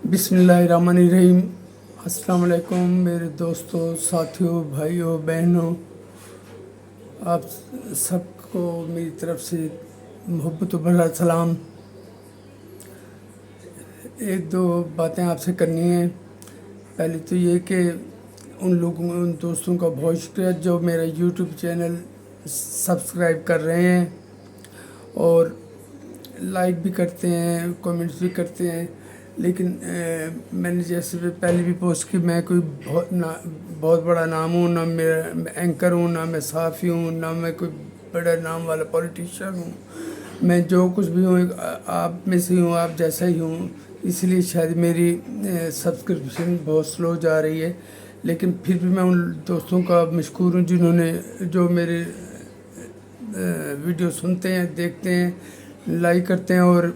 बिस्मिल्लाहिर्रहमानिर्रहीम। अस्सलाम वालेकुम मेरे दोस्तों, साथियों, भाइयों, बहनों, आप सबको मेरी तरफ से मोहब्बत भरा सलाम। एक दो बातें आपसे करनी है। पहले तो ये कि उन दोस्तों का बहुत शुक्रिया जो मेरा यूट्यूब चैनल सब्सक्राइब कर रहे हैं और लाइक भी करते हैं, कमेंट्स भी करते हैं। लेकिन मैंने जैसे पहले भी पोस्ट की, मैं कोई बहुत बड़ा नाम हूँ, ना मैं एंकर हूँ, ना मैं सहाफ़ी हूँ, ना मैं कोई बड़ा नाम वाला पॉलिटिशियन हूँ। मैं जो कुछ भी हूँ आप में से हूँ, आप जैसा ही हूँ। इसलिए शायद मेरी सब्सक्रिप्शन बहुत स्लो जा रही है, लेकिन फिर भी मैं उन दोस्तों का मशकूर हूँ जिन्होंने जो मेरे वीडियो सुनते हैं, देखते हैं, लाइक करते हैं और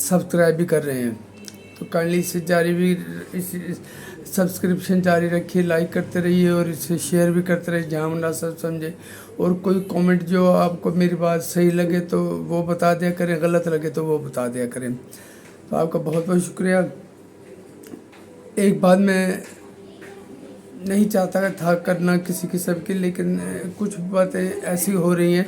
सब्सक्राइब भी कर रहे हैं। तो काइंडली इसे जारी भी इस सब्सक्रिप्शन जारी रखिए, लाइक करते रहिए और इसे शेयर भी करते रहिए जहाँ मुनासिब समझे। और कोई कमेंट जो आपको मेरी बात सही लगे तो वो बता दिया करें, गलत लगे तो वो बता दिया करें। तो आपका बहुत बहुत शुक्रिया। एक बात मैं नहीं चाहता था करना किसी किस्म की, लेकिन कुछ बातें ऐसी हो रही हैं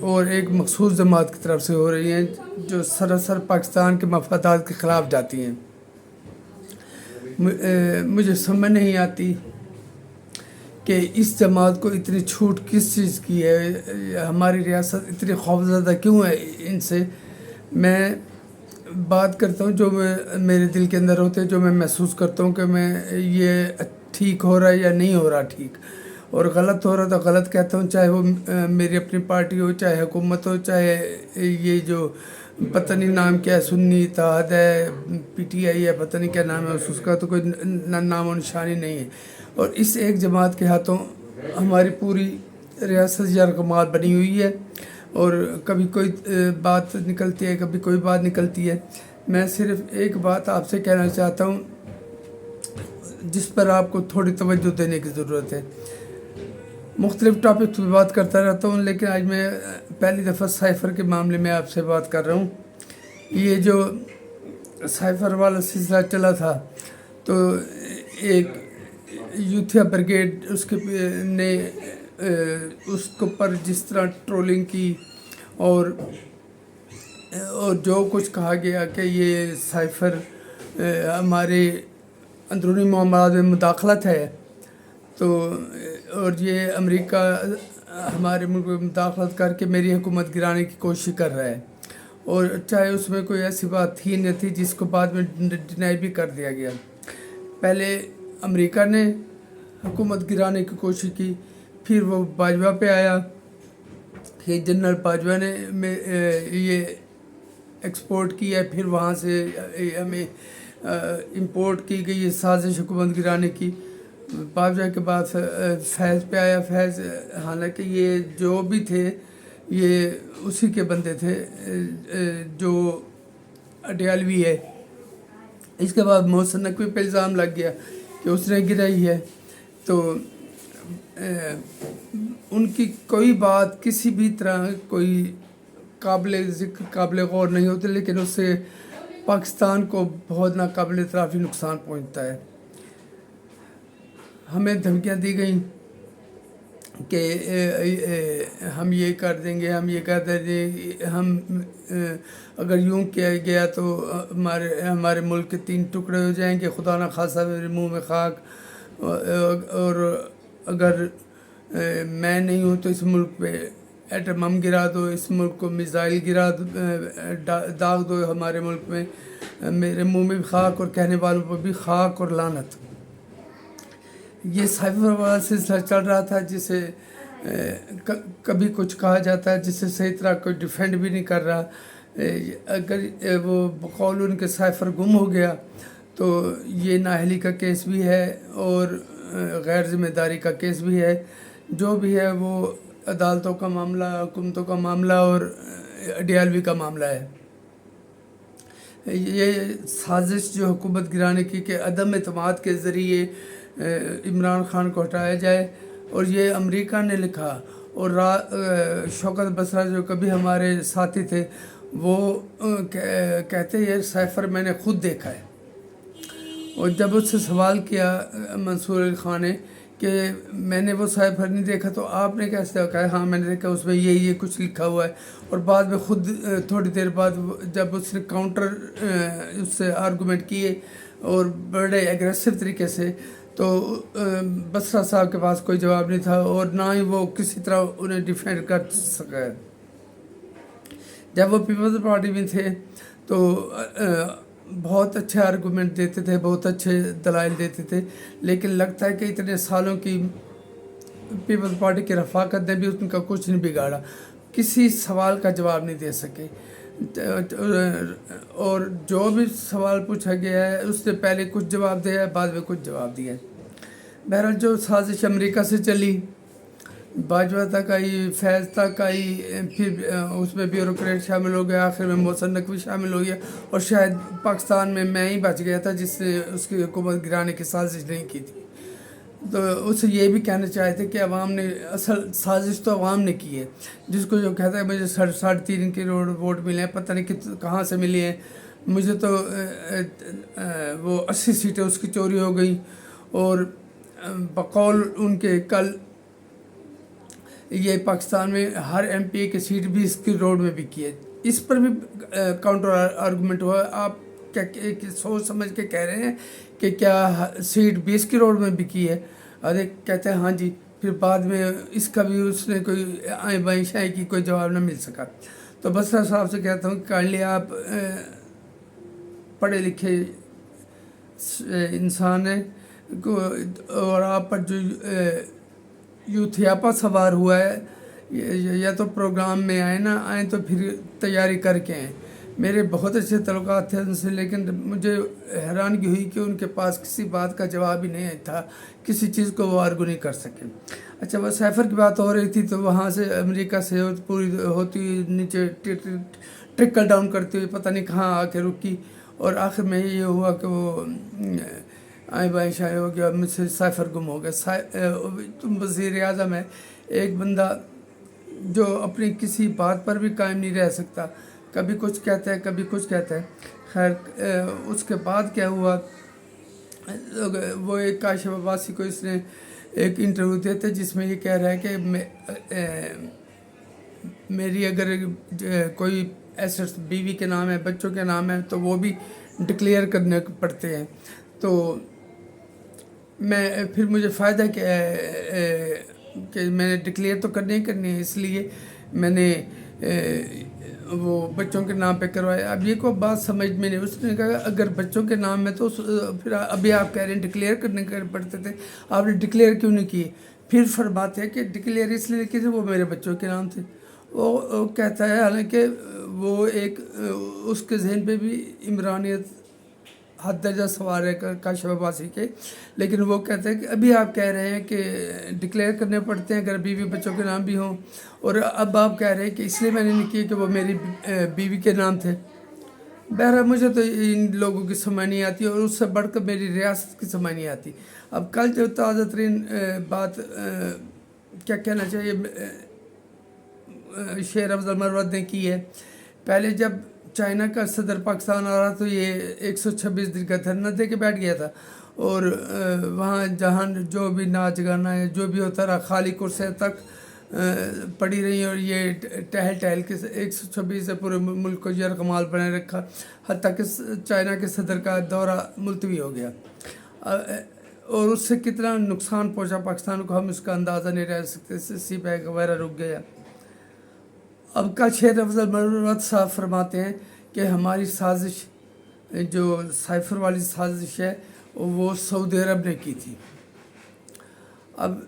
और एक मखसूस जमात की तरफ से हो रही हैं जो सरासर पाकिस्तान के मफादात के ख़िलाफ़ जाती हैं। मुझे समझ नहीं आती कि इस जमात को इतनी छूट किस चीज़ की है। हमारी रियासत इतनी खौफज़दा क्यों है इनसे। मैं बात करता हूँ जो मेरे दिल के अंदर होते हैं, जो मैं महसूस करता हूँ कि मैं ये ठीक हो रहा है या नहीं हो रहा ठीक, और गलत हो रहा तो गलत कहता हूँ, चाहे वो मेरी अपनी पार्टी हो, चाहे हुकूमत हो, चाहे ये जो पता नहीं नाम क्या है, सुन्नी इत्तेहाद है, पीटीआई है, पता नहीं क्या नाम है उसका तो कोई नाम और निशानी नहीं है। और इस एक जमात के हाथों हमारी पूरी रियासत यरगमाल बनी हुई है और कभी कोई बात निकलती है, कभी कोई बात निकलती है। मैं सिर्फ एक बात आपसे कहना चाहता हूँ जिस पर आपको थोड़ी तवज्जो देने की ज़रूरत है। मुख्तलिफ टॉपिक पर बात करता रहता हूँ, लेकिन आज मैं पहली दफ़ा साइफ़र के मामले में आपसे बात कर रहा हूँ। ये जो साइफ़र वाला सिलसिला चला था, तो एक यूथिया ब्रिगेड उसके ने उसके ऊपर जिस तरह ट्रोलिंग की और जो कुछ कहा गया कि ये साइफ़र हमारे अंदरूनी मामलात में मुदाखलत है, तो और ये अमेरिका हमारे मुल्क में मुदाखलत करके मेरी हुकूमत गिराने की कोशिश कर रहा है। और चाहे उसमें कोई ऐसी बात थी न थी जिसको बाद में डिनाई भी कर दिया गया। पहले अमेरिका ने हुकूमत गिराने की कोशिश की, फिर वो बाजवा पे आया कि जनरल बाजवा ने ये एक्सपोर्ट किया, फिर वहाँ से हमें इंपोर्ट की गई ये साजिश हुकूमत गिराने की। बाजवा के बाद फैज़ पे आया। फैज़ हालांकि ये जो भी थे ये उसी के बंदे थे जो अडयालवी है। इसके बाद मोहसिन नकवी पे इल्ज़ाम लग गया कि उसने गिराई है। तो उनकी कोई बात किसी भी तरह कोई काबिल ज़िक्र काबिल गौर नहीं होती, लेकिन उससे पाकिस्तान को बहुत नाकाबिल तराफी नुकसान पहुँचता है। हमें धमकियाँ दी गई कि हम ये कर देंगे, हम ये कर देंगे, हम अगर यूँ किया गया तो हमारे मुल्क के 3 टुकड़े हो जाएंगे, खुदा न खासा मेरे मुंह में खाक। और अगर मैं नहीं हूँ तो इस मुल्क पे एटम बम गिरा दो, इस मुल्क को मिसाइल गिरा दो, दाग दो हमारे मुल्क में। मेरे मुंह में भी खाक और कहने वालों पर भी खाक और लानत। ये साइफ़र वाला सिलसिला चल रहा था जिसे कभी कुछ कहा जाता है जिसे सही तरह कोई डिफेंड भी नहीं कर रहा। अगर वो बकौल उनके साइफ़र गुम हो गया तो ये नाअहली का केस भी है और गैर ज़िम्मेदारी का केस भी है। जो भी है वो अदालतों का मामला, हुकूमतों का मामला और अडयालवी का मामला है। ये साजिश जो हुकूमत गिराने की कि अदम एतमाद के ज़रिए इमरान खान को हटाया जाए, और ये अमेरिका ने लिखा। और शौकत बसरा जो कभी हमारे साथी थे, وہ کہتے ہیں سائفر میں نے خود دیکھا ہے. اور جب اس سے سوال کیا منصور علی خان نے کہ میں نے وہ سائفر نہیں دیکھا تو آپ نے کیسے کہا ہاں میں نے دیکھا اس میں یہ کچھ لکھا ہوا ہے. اور بعد میں خود تھوڑی دیر بعد جب اس نے کاؤنٹر اس سے آرگومنٹ کیے اور بڑے ایگریسو طریقے سے، تو بسرا صاحب کے پاس کوئی جواب نہیں تھا اور نہ ہی وہ کسی طرح انہیں ڈیفینڈ کر سکا. جب وہ پیپلز پارٹی میں تھے تو بہت اچھے آرگومنٹ دیتے تھے، بہت اچھے دلائل دیتے تھے، لیکن لگتا ہے کہ اتنے سالوں کی پیپلز پارٹی کی رفاقت نے بھی ان کا کچھ نہیں بگاڑا، کسی سوال کا جواب نہیں دے سکے. اور جو بھی سوال پوچھا گیا ہے اس نے پہلے کچھ جواب دیا ہے، بعد میں کچھ جواب دیا ہے. بہرحال جو سازش امریکہ سے چلی، باجوہ تک آئی، فیض تک آئی، پھر اس میں بیوروکریٹ شامل ہو گیا، آخر میں محسن نقوی شامل ہو گیا، اور شاید پاکستان میں ہی بچ گیا تھا جس نے اس کی حکومت گرانے کی سازش نہیں کی تھی. تو اس سے یہ بھی کہنا چاہتے کہ عوام نے اصل سازش تو عوام نے کی ہے. جس کو جو کہتا ہے مجھے 3.5 کروڑ ووٹ ملے ہیں، پتہ نہیں کہاں سے ملے ہیں، مجھے تو وہ 80 سیٹیں اس کی چوری ہو گئیں، اور بقول ان کے کل یہ پاکستان میں ہر ایم پی اے کی سیٹ 20 کروڑ میں بکی ہے. اس پر بھی کاؤنٹر آرگومنٹ ہوا. آپ کیا سوچ سمجھ کے کہہ رہے ہیں کہ کیا سیٹ 20 کروڑ میں بکی ہے؟ ارے کہتے ہیں ہاں جی. پھر بعد میں اس کا بھی اس نے کوئی آئیں بائیں شائیں کی کوئی جواب نہ مل سکا. تو بسرا صاحب سے کہتا ہوں کہ کائنڈلی آپ پڑھے لکھے انسان ہیں، اور آپ پر جو یوتھیاپا سوار ہوا ہے، یا تو پروگرام میں آئیں تو پھر تیاری کر کے آئیں. میرے بہت اچھے تعلقات تھے ان سے، لیکن مجھے حیرانگی ہوئی کہ ان کے پاس کسی بات کا جواب ہی نہیں تھا، کسی چیز کو وہ آرگو نہیں کر سکے. اچھا، وہ سائفر کی بات ہو رہی تھی تو وہاں سے امریکہ سے پوری ہوتی ہوئی نیچے ٹرکل ڈاؤن کرتی ہوئی پتہ نہیں کہاں آ کے رکی، اور آخر میں یہ ہوا کہ وہ آئیں بائیں شائیں ہو گیا، مجھ سے سائفر گم ہو گیا. تم وزیر اعظم ہے، ایک بندہ جو اپنی کسی بات پر بھی قائم نہیں رہ سکتا، کبھی کچھ کہتا ہے کبھی کچھ کہتا ہے. خیر اس کے بعد کیا ہوا، وہ ایک کاشف عباسی کو اس نے ایک انٹرویو دیتے جس میں یہ کہہ رہا ہے کہ میری اگر کوئی ایسٹس بیوی کے نام ہے، بچوں کے نام ہے، تو وہ بھی ڈکلیئر کرنے پڑتے ہیں. تو پھر مجھے فائدہ کیا ہے کہ میں نے ڈکلیئر تو کرنے ہی کرنی ہے، اس لیے میں نے وہ بچوں کے نام پہ کروایا. اب یہ کوئی بات سمجھ میں نہیں. اس نے کہا اگر بچوں کے نام میں تو پھر ابھی آپ کہہ رہے ہیں ڈکلیئر کرنے پڑتے تھے، آپ نے ڈکلیئر کیوں نہیں کیے؟ پھر فرماتے ہیں کہ ڈکلیئر اس لیے کیے تھے وہ میرے بچوں کے نام تھے. وہ کہتا ہے حالانکہ وہ ایک اس کے ذہن پہ بھی عمرانیت حد درجہ سوار ہے کاشف عباسی کے، لیکن وہ کہتے ہیں کہ ابھی آپ کہہ رہے ہیں کہ ڈکلیئر کرنے پڑتے ہیں اگر بیوی بچوں کے نام بھی ہوں، اور اب آپ کہہ رہے ہیں کہ اس لیے میں نے نہیں کیا کہ وہ میری بیوی کے نام تھے. بہرحال مجھے تو ان لوگوں کی سمجھ نہیں آتی، اور اس سے بڑھ کر میری ریاست کی سمجھ نہیں آتی. اب کل جو تازہ ترین بات کیا کہنا چاہیے شیر افضل مروت نے کی ہے، پہلے جب چائنا کا صدر پاکستان آ رہا تو یہ 126 دن کا دھرنا دے کے بیٹھ گیا تھا، اور وہاں جہاں جو بھی ناچ گانا ہے جو بھی ہوتا رہا، خالی کرسیاں تک پڑی رہی، اور یہ ٹہل کے 126 سے پورے ملک کو یرغمال بنائے رکھا، حتیٰ کہ چائنا کے صدر کا دورہ ملتوی ہو گیا. اور اس سے کتنا نقصان پہنچا پاکستان کو ہم اس کا اندازہ نہیں رہ سکتے. سی پیک وغیرہ رک گیا. اب کا شیر افضل مروت صاحب فرماتے ہیں کہ ہماری سازش جو سائفر والی سازش ہے وہ سعودی عرب نے کی تھی. اب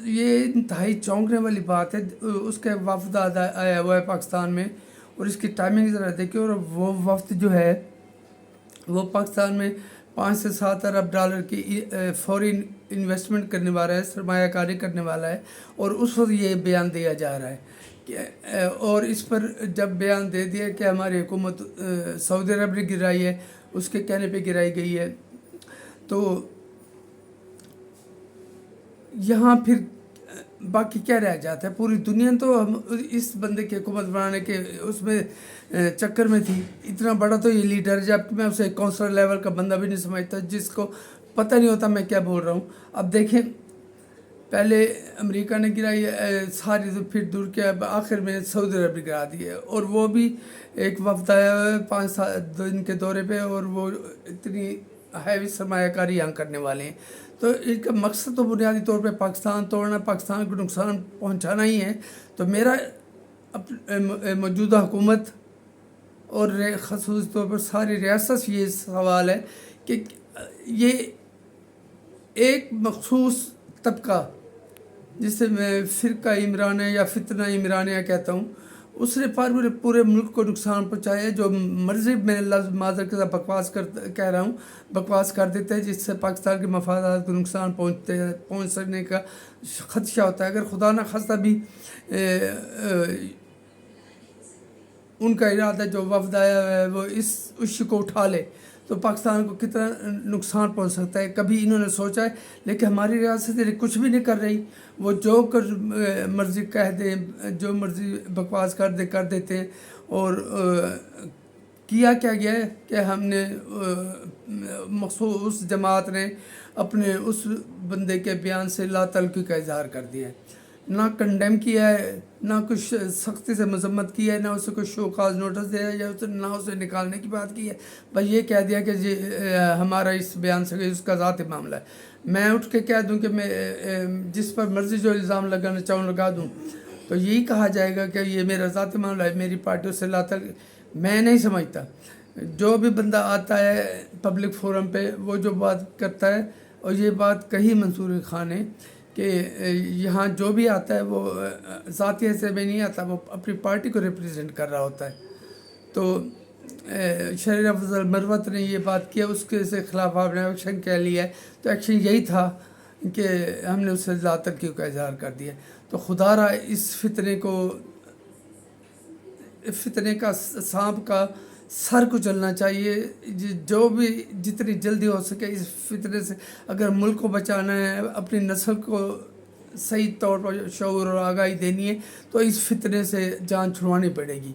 یہ انتہائی چونکنے والی بات ہے. اس کے وفد آیا ہوا ہے پاکستان میں، اور اس کی ٹائمنگ ذرا دیکھیں، اور وہ وفد جو ہے وہ پاکستان میں 5 سے 7 ارب ڈالر کی فورین انویسٹمنٹ کرنے والا ہے، سرمایہ کاری کرنے والا ہے، اور اس وقت یہ بیان دیا جا رہا ہے. اور اس پر جب بیان دے دیا کہ ہماری حکومت سعودی عرب نے گرائی ہے، اس کے کہنے پہ گرائی گئی ہے، تو یہاں پھر बाकी क्या रह जाता है। पूरी दुनिया तो हम इस बंदे की हुकूमत बनाने के उसमें चक्कर में थी। इतना बड़ा तो ये लीडर है, जबकि मैं उसे काउंसलर लेवल का बंदा भी नहीं समझता, जिसको पता नहीं होता मैं क्या बोल रहा हूँ। अब देखें, पहले अमेरिका ने गिराई सारी, तो फिर दूर के अब आखिर में सऊदी अरब ने गिरा दी है, और वो भी एक वफ्द आया हुआ है 5 दिन के दौरे पे, और वो इतनी हैवी सरमायाकारी यहाँ करने वाले हैं। तो इनका मकसद तो बुनियादी तौर पे पाकिस्तान तोड़ना, पाकिस्तान को नुकसान पहुँचाना ही है। तो मेरा मौजूदा हुकूमत और ख़ास तौर पर सारी रियासत से ये सवाल है कि ये एक मखसूस तबका, जिसे मैं फ़िरका इमरानिया या फितना इमरानिया कहता हूँ, उसने पूरे मुल्क को नुकसान पहुँचाया है। जो मर्ज़ी में लफ्ज़ माज़र के साथ कह रहा हूँ, बकवास कर देते हैं, जिससे पाकिस्तान के मफादात को नुकसान पहुँच सकने का खदशा होता है। अगर खुदा न खास्ता भी उनका इरादा जो वफ्द आया है वो इस इश्यू को उठा ले, तो पाकिस्तान को कितना नुकसान पहुंच सकता है, कभी इन्होंने सोचा है? लेकिन हमारी रियासत कुछ भी नहीं कर रही। वो जो मर्ज़ी कह दें, जो मर्ज़ी बकवास कर देते हैं। और किया क्या गया है कि हमने मखसूस जमात ने अपने उस बंदे के बयान से लातल्की का इजहार कर दिया है, ना कंडेम किया है, ना कुछ सख्ती से मजम्मत की है, ना उसे कुछ शोकाज नोटिस दिया है, या ना उसे निकालने की बात की है। बस ये कह दिया कि जी हमारा इस बयान से उसका ज़ाती मामला है। मैं उठ के कह दूं कि मैं जिस पर मर्ज़ी जो इल्ज़ाम लगाना चाहूँ लगा दूं, तो यही कहा जाएगा कि ये मेरा ज़ाती मामला है, मेरी पार्टी उससे लातल। मैं नहीं समझता। जो भी बंदा आता है पब्लिक फोरम पे, वो जो बात करता है, और ये बात कही मंसूर खान ने कि यहाँ जो भी आता है वो ज़ाती हैसियत में नहीं आता, वो अपनी पार्टी को रिप्रेजेंट कर रहा होता है। तो शरीर अफजल मरवत ने ये बात किया, उसके से ख़िलाफ़ आपने एक्शन कह लिया है। तो एक्शन यही था कि हमने उससे लातल्की का इजहार कर दिया। तो खुदारा इस फितने का सांप का सर को चलना चाहिए। जो भी जितनी जल्दी हो सके इस फितने से, अगर मुल्क को बचाना है, अपनी नस्ल को सही तौर पर शऊर और आगाही देनी है, तो इस फितने से जान छुड़वानी पड़ेगी।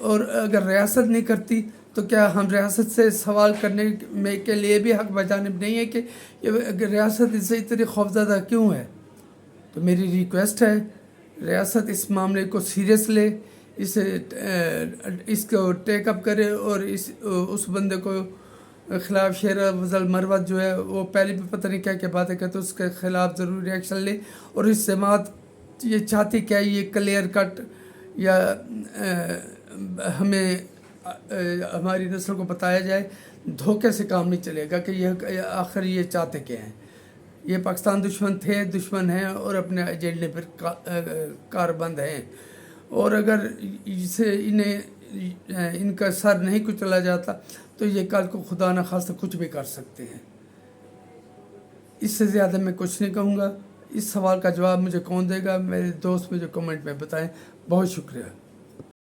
और अगर रियासत नहीं करती, तो क्या हम रियासत से सवाल करने में के लिए भी हक बजानिब नहीं है कि रियासत इससे इतनी खौफज़दा क्यों है? तो मेरी रिक्वेस्ट है, रियासत इस मामले को सीरियस ले, इसको टेक अप करे, और उस बंदे को ख़िलाफ़ शेर अफजल मरवत जो है वो पहले भी पता नहीं क्या क्या बातें कहते, तो उसके ख़िलाफ़ ज़रूर एक्शन ले। और इस जमात ये चाहती क्या, ये क्लियर कट या हमें हमारी नस्ल को बताया जाए, धोखे से काम नहीं चलेगा कि ये आखिर ये चाहते क्या हैं। ये पाकिस्तान दुश्मन हैं और अपने एजेंडे पर कारबंद हैं। और अगर इनका सर नहीं कुचला जाता, तो ये कल को खुदा न खास्ता कुछ भी कर सकते हैं। इससे ज़्यादा मैं कुछ नहीं कहूँगा। इस सवाल का जवाब मुझे कौन देगा? मेरे दोस्त मुझे कमेंट में बताएं। बहुत शुक्रिया।